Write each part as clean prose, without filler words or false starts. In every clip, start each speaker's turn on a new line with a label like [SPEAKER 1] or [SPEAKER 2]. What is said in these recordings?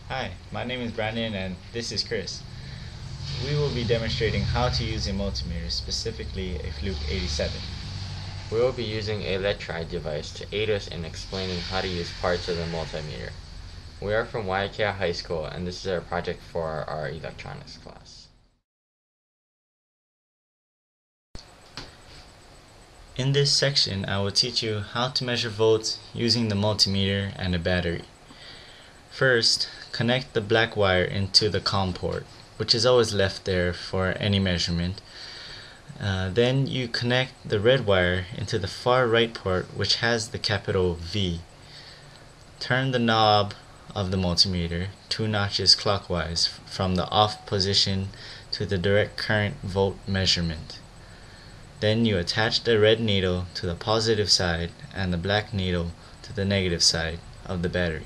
[SPEAKER 1] Hi, my name is Brandon and this is Chris. We will be demonstrating how to use a multimeter, specifically a Fluke 87.
[SPEAKER 2] We will be using a electronic device to aid us in explaining how to use parts of the multimeter. We are from Waiakea High School and this is our project for our electronics class.
[SPEAKER 1] In this section, I will teach you how to measure volts using the multimeter and a battery. First, connect the black wire into the COM port, which is always left there for any measurement. Then you connect the red wire into the far right port, which has the capital V. Turn the knob of the multimeter 2 notches clockwise from the off position to the direct current volt measurement. Then you attach the red needle to the positive side and the black needle to the negative side of the battery.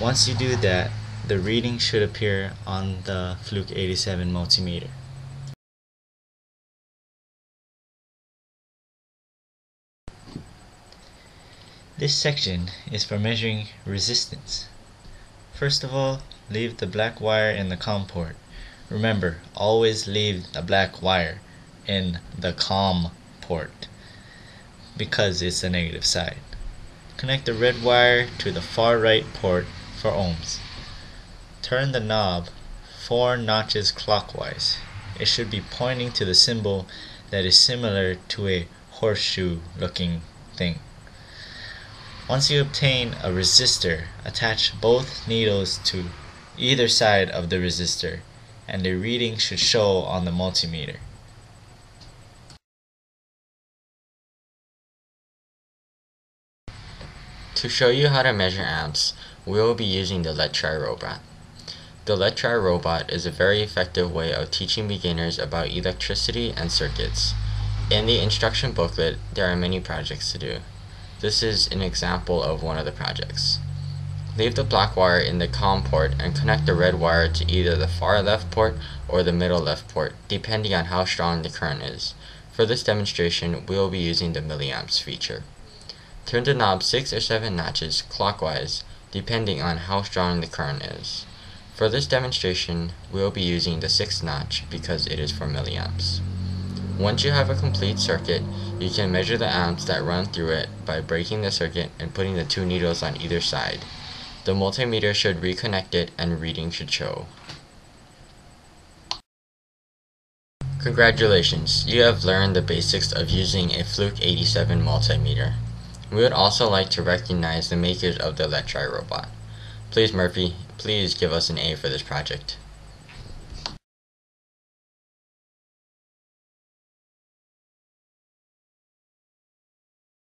[SPEAKER 1] Once you do that, the reading should appear on the Fluke 87 multimeter. This section is for measuring resistance. First of all, leave the black wire in the COM port. Remember, always leave the black wire in the COM port because it's the negative side. Connect the red wire to the far right port for ohms. Turn the knob 4 notches clockwise. It should be pointing to the symbol that is similar to a horseshoe looking thing. Once you obtain a resistor, attach both needles to either side of the resistor and the reading should show on the multimeter.
[SPEAKER 2] To show you how to measure amps, we will be using the Let Try robot. The Let Try robot is a very effective way of teaching beginners about electricity and circuits. In the instruction booklet, there are many projects to do. This is an example of one of the projects. Leave the black wire in the COM port and connect the red wire to either the far left port or the middle left port, depending on how strong the current is. For this demonstration, we will be using the milliamps feature. Turn the knob 6 or 7 notches clockwise, depending on how strong the current is. For this demonstration, we will be using the 6th notch because it is for milliamps. Once you have a complete circuit, you can measure the amps that run through it by breaking the circuit and putting the 2 needles on either side. The multimeter should reconnect it and reading should show. Congratulations, you have learned the basics of using a Fluke 87 multimeter. We would also like to recognize the makers of the Let Try robot. Please Murphy, please give us an A for this project.